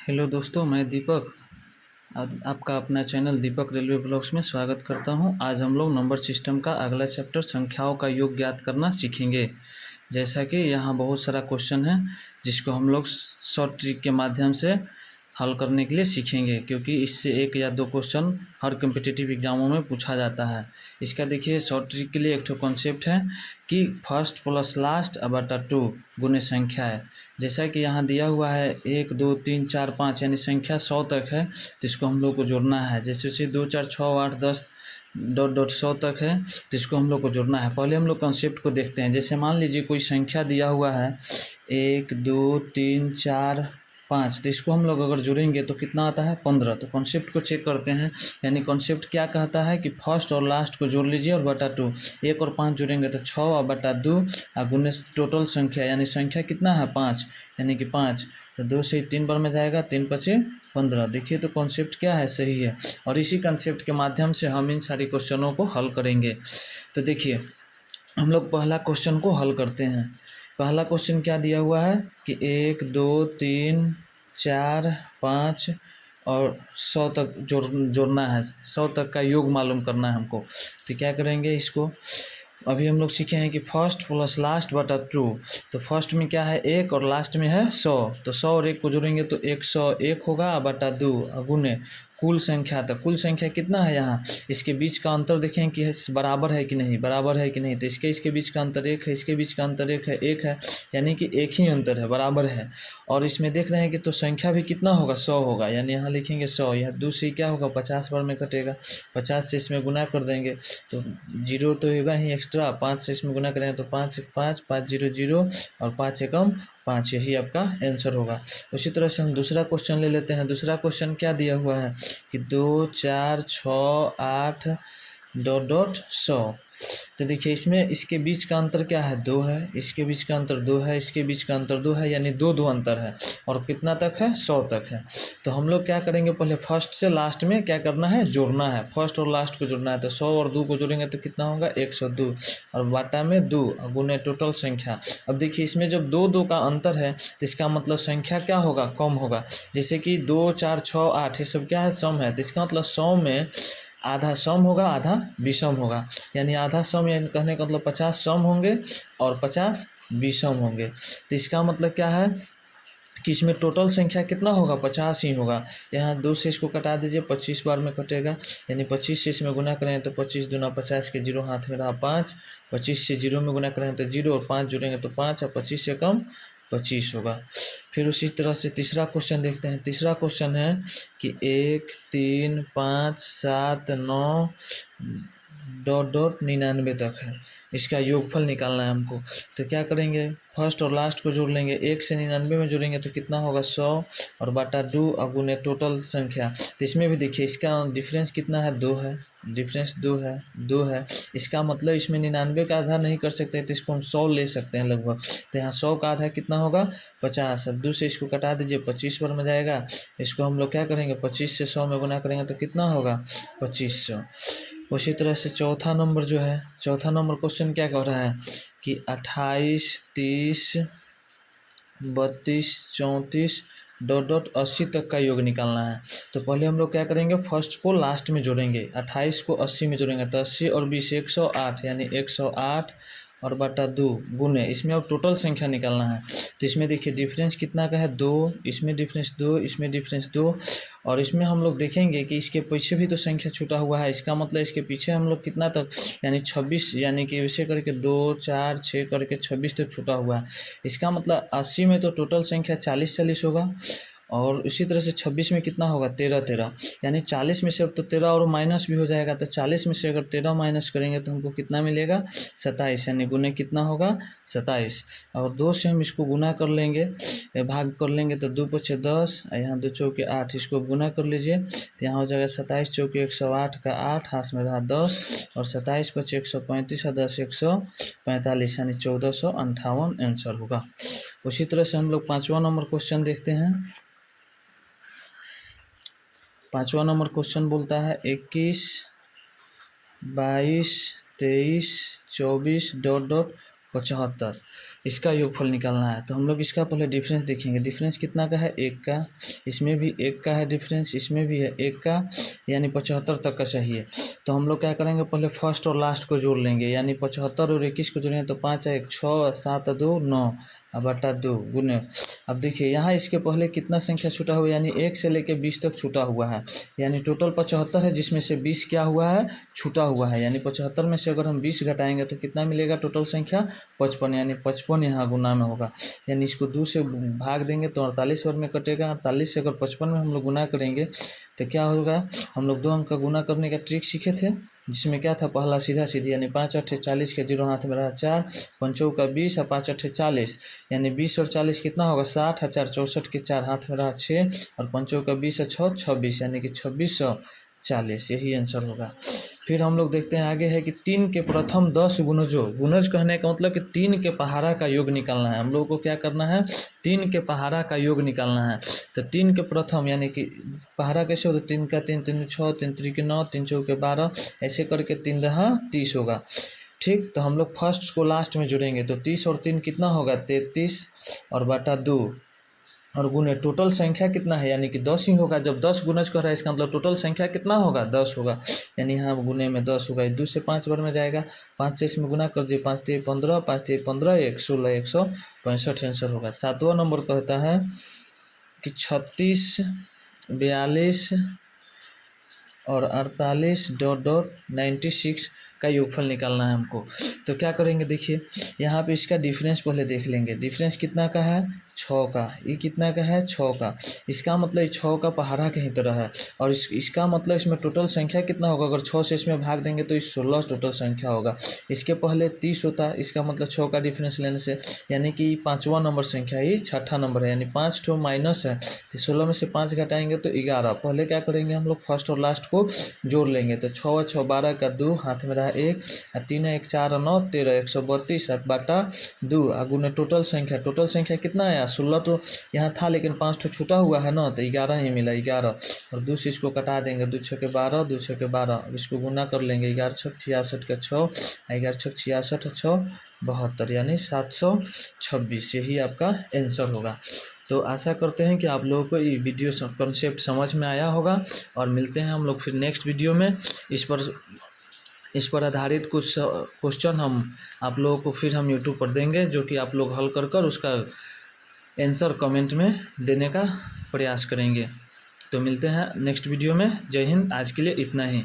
Hello दोस्तों, मैं दीपक आपका अपना चैनल दीपक रेलवे ब्लॉग्स में स्वागत करता हूं। आज हम लोग नंबर सिस्टम का अगला चैप्टर संख्याओं का योग ज्ञात करना सीखेंगे। जैसा कि यहाँ बहुत सारा क्वेश्चन है जिसको हम लोग शॉर्ट ट्रिक के माध्यम से हल करने के लिए सीखेंगे, क्योंकि इससे एक या दो क्वेश्चन हर कम्पिटिटिव एग्जामों में पूछा जाता है। इसका देखिए, शॉर्ट ट्रिक के लिए एक तो कॉन्सेप्ट है कि फर्स्ट प्लस लास्ट बटा 2 गुने संख्या है। जैसा कि यहाँ दिया हुआ है 1 2 3 4 5 यानी संख्या 100 तक है, तो इसको हम लोग को जोड़ना है। जैसे उसे 2 4 6 8 10 डॉट डॉट 100 तक है, तो इसको हम लोग को जोड़ना है। पहले हम लोग कॉन्सेप्ट को देखते हैं। जैसे मान लीजिए कोई संख्या दिया हुआ है 1 2 3 4 5, तो इसको हम लोग अगर जोड़ेंगे तो कितना आता है 15। तो कॉन्सेप्ट को चेक करते हैं। यानी कॉन्सेप्ट क्या कहता है कि फर्स्ट और लास्ट को जोड़ लीजिए और बटा 2, 1 और 5 जोड़ेंगे तो 6 और बटा 2 और गुने टोटल संख्या, यानी संख्या कितना है 5, यानी कि 5। तो 2 से 3 बार में जाएगा, 3 पचे 15। देखिए तो कॉन्सेप्ट क्या है, सही है। और इसी कॉन्सेप्ट के माध्यम से हम इन सारी क्वेश्चनों को हल करेंगे। तो देखिए हम लोग पहला क्वेश्चन को हल करते हैं। पहला क्वेश्चन क्या दिया हुआ है कि 1 2 3 4 5 और 100 तक जोड़ना है। 100 तक का योग मालूम करना है हमको। तो क्या करेंगे, इसको अभी हम लोग सीखे हैं कि फर्स्ट प्लस लास्ट बटा 2। तो फर्स्ट में क्या है 1 और लास्ट में है 100। तो 100 और 1 को जोड़ेंगे तो 101 होगा बटा 2 गुने कुल संख्या। तो कुल संख्या कितना है, यहाँ इसके बीच का अंतर देखें कि बराबर है कि नहीं, बराबर है कि नहीं। तो इसके बीच का अंतर 1 है, इसके बीच का अंतर 1 है, यानी कि एक ही अंतर है, बराबर है। और इसमें देख रहे हैं कि तो संख्या भी कितना होगा 100 होगा, यानी यहाँ लिखेंगे 100। यह 2 से क्या होगा 50 बार में कटेगा, 50 से इसमें गुना कर देंगे तो 0 तो होगा ही एक्स्ट्रा। 5 से इसमें गुना करेंगे तो 5 1 5 5 0 0 और 5 एकम 5, यही आपका आंसर होगा। उसी तरह से हम दूसरा क्वेश्चन ले लेते हैं। दूसरा क्वेश्चन क्या दिया हुआ है कि 2 4 6 8 डॉट डॉट 100। तो देखिए इसमें इसके बीच का अंतर क्या है 2 है, इसके बीच का अंतर 2 है, इसके बीच का अंतर 2 है, यानी 2 2 अंतर है। और कितना तक है 100 तक है। तो हम लोग क्या करेंगे, पहले फर्स्ट से लास्ट में क्या करना है, जोड़ना है। फर्स्ट और लास्ट को जोड़ना है। तो 100 और 2 को जोड़ेंगे तो कितना होगा 102 और बाटा में 2 गुने टोटल संख्या। अब देखिए इसमें जब 2 2 का अंतर है तो इसका मतलब संख्या क्या होगा, कम होगा। जैसे कि 2 4 6 8 ये सब क्या है, सम है। तो इसका मतलब 100 में आधा सम होगा, आधा विषम होगा। यानी आधा सम, यानी कहने का मतलब 50 सम होंगे और 50 विषम होंगे। तो इसका मतलब क्या है कि इसमें टोटल संख्या कितना होगा 50 ही होगा। यहाँ 2 से इसको कटा दीजिए, 25 बार में कटेगा, यानी 25 से इसमें गुना करें तो 25 दूना 50 के 0 हाथ में रहा 5, 25 से 0 में गुना करें तो 0 और 5 जुड़ेंगे तो 5 और 25 से कम 25 होगा। फिर उसी तरह से तीसरा क्वेश्चन देखते हैं। तीसरा क्वेश्चन है कि 1 3 5 7 9 डॉट डॉट 99 तक है। इसका योगफल निकालना है हमको। तो क्या करेंगे, फर्स्ट और लास्ट को जोड़ लेंगे। 1 से 99 में जोड़ेंगे तो कितना होगा 100 और बटा 2 और गुने टोटल संख्या। तो इसमें भी देखिए इसका डिफरेंस कितना है 2 है, डिफरेंस 2 है। इसका मतलब इसमें 99 का आधा नहीं कर सकते, तो इसको हम 100 ले सकते हैं लगभग। तो यहाँ 100 का आधा कितना होगा 50। अब 2 से इसको कटा दीजिए, 25 बार में जाएगा। इसको हम लोग क्या करेंगे, 25 से 100 में गुना करेंगे तो कितना होगा 2500। उसी तरह से चौथा नंबर जो है, चौथा नंबर क्वेश्चन क्या कह रहा है कि 28 30 32 34 डॉट डॉट 80 तक का योग निकालना है। तो पहले हम लोग क्या करेंगे, फर्स्ट को लास्ट में जोड़ेंगे, 28 को 80 में जोड़ेंगे तो 80 और 20 108, यानी 108 और बटा 2 गुने, इसमें अब टोटल संख्या निकालना है। तो इसमें देखिए डिफरेंस कितना का है 2, इसमें डिफरेंस 2, इसमें डिफरेंस 2 और इसमें हम लोग देखेंगे कि इसके पीछे भी तो संख्या छूटा हुआ है। इसका मतलब इसके पीछे हम लोग कितना तक, यानी 26, यानी कि वैसे करके 2 4 6 करके 26 तक छूटा हुआ है। इसका मतलब 80 में तो टोटल संख्या 40 40 होगा और इसी तरह से 26 में कितना होगा 13 13, यानी 40 में से अब तो 13 और माइनस भी हो जाएगा। तो 40 में से अगर 13 माइनस करेंगे तो हमको कितना मिलेगा 27, यानी गुने कितना होगा 27। और 2 से हम इसको गुना कर लेंगे, भाग कर लेंगे तो 2 पचे 10, यहाँ 2 चौके 8, इसको गुना कर लीजिए तो यहाँ हो जाएगा 27 चौके 108 का 8, हाथ में रहा 10 और 27 पचे 135 और 10 145, यानी 1458 आंसर होगा। उसी तरह से हम लोग 5वां नंबर क्वेश्चन देखते हैं। 5वां नंबर क्वेश्चन बोलता है 21 22 23 24 डॉट डॉट 75। इसका योगफल निकालना है। तो हम लोग इसका पहले डिफरेंस देखेंगे। डिफरेंस कितना का है, 1 का, इसमें भी 1 का है डिफरेंस, इसमें भी है 1 का, यानी 75 तक का चाहिए। तो हम लोग क्या करेंगे, पहले फर्स्ट और लास्ट को जोड़ लेंगे, यानी 75 और 21 को जोड़ेंगे तो 5 1 6 7 2 9 बटा 2 गुने। अब देखिए यहाँ इसके पहले कितना संख्या छूटा हुआ है, यानी 1 से लेकर 20 तक छूटा हुआ है, यानी टोटल 75 है, जिसमें से 20 क्या हुआ है, छूटा हुआ है। यानी 75 में से अगर हम 20 घटाएंगे तो कितना मिलेगा, टोटल संख्या 55, यानी 55 यहाँ गुना में होगा। यानी इसको 2 से भाग देंगे तो 48 बार में कटेगा। 48 से अगर 55 में हम लोग गुना करेंगे तो क्या होगा, हम लोग 2 अंक का गुना करने का ट्रिक सीखे थे, जिसमें क्या था, पहला सीधा सीधी, यानी 5 8 40 के 0 हाथ में रहा 4, 5 का 20 और 5 8 40, यानी 20 और 40 कितना होगा, 60, 4 64 के 4 हाथ में रहा 6, और 5 का 20 और 6 26, यानी कि 2640, यही आंसर होगा। फिर हम लोग देखते हैं आगे है कि 3 के प्रथम 10 गुणजों, गुणज कहने का मतलब कि 3 के पहाड़ा का योग निकालना है। हम लोग को क्या करना है, 3 के पहाड़ा का योग निकालना है। तो 3 के प्रथम यानी कि पहाड़ा कैसे होता है, 3 का 3 3 6 3 3 के 9 3 4 के 12, ऐसे करके 3 दहा 30 होगा। ठीक, तो हम लोग फर्स्ट को लास्ट में जुड़ेंगे तो 30 और 3 कितना होगा, 33 और बटा 2, और गुने टोटल संख्या कितना है, यानी कि 10 ही होगा। जब 10 गुणज कर रहा है इसका मतलब टोटल संख्या कितना होगा, 10 होगा, यानी यहाँ गुने में 10 होगा। 2 से 5 बार में जाएगा, 5 से इसमें गुना कर दिए, 5 3 15, 5 3 15 1 16 165 आंसर होगा। 7वां नंबर कहता है कि 36 42 और 48 डॉट डॉट 96 का योगफल निकालना है हमको। तो क्या करेंगे, देखिए यहाँ पे इसका डिफरेंस पहले देख लेंगे। डिफरेंस कितना का है, 6 का। ये कितना का है, 6 का। इसका मतलब 6 का पहाड़ा कहीं तरह है, और इसका मतलब इसमें टोटल संख्या कितना होगा, अगर 6 से इसमें भाग देंगे तो 16 टोटल संख्या होगा। इसके पहले 30 होता है, इसका मतलब 6 का डिफरेंस लेने से, यानी कि 5वां नंबर संख्या, ये 6ठा नंबर है, यानी 5 ठो माइनस है, तो 16 में से 5 घटाएंगे तो 11। पहले क्या करेंगे हम लोग, फर्स्ट और लास्ट को जोड़ लेंगे। तो 6 6 12 का 2 हाथ में रहा 1, 3 1 4 9 13 132 बटा 2 गुने टोटल संख्या कितना है, 16 तो यहाँ था लेकिन 5 ठो छूटा हुआ है ना, तो 11 ही मिला, 11, और 2 से इसको कटा देंगे, 2 6 के 12 2 6 के 12, अब इसको गुना कर लेंगे, 11 6 66 के 6, 11 6 66 6 72, यानी 726, यही आपका आंसर होगा। तो आशा करते हैं कि आप लोगों को ये वीडियो कॉन्सेप्ट समझ में आया होगा, और मिलते हैं हम लोग फिर नेक्स्ट वीडियो में। इस पर आधारित कुछ क्वेश्चन हम आप लोगों को फिर हम यूट्यूब पर देंगे, जो कि आप लोग हल कर उसका आंसर कमेंट में देने का प्रयास करेंगे। तो मिलते हैं नेक्स्ट वीडियो में। जय हिंद, आज के लिए इतना ही।